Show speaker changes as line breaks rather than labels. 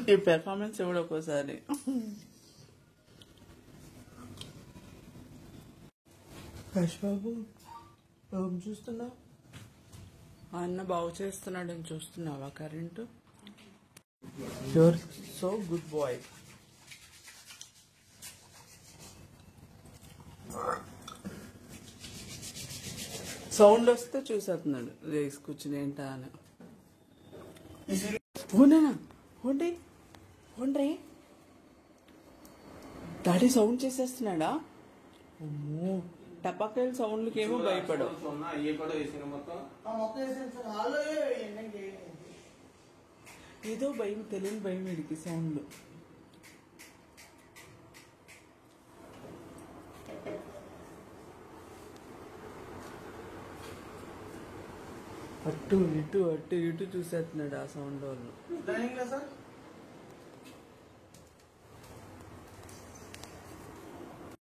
ఈ పెర్ఫార్మెన్స్ కూడా ఒక్కోసారి బాబు చూస్తున్నా అన్న బాగు చేస్తున్నాడని చూస్తున్నావా current your so good boy sound వస్తే చూసేస్తున్నాడు రేస్ కూర్చుని ఏంటా అని హోండ్రీ డాడీ సౌండ్ చేసేస్తున్నాడా అమ్మో టపాకాయల సౌండ్లకి ఏమో భయపడవు ఏదో భయం తెలియని భయం వీడికి సౌండ్ అటు ఇటు చూసేస్తున్నాడు ఆ సౌండ్ వాళ్ళు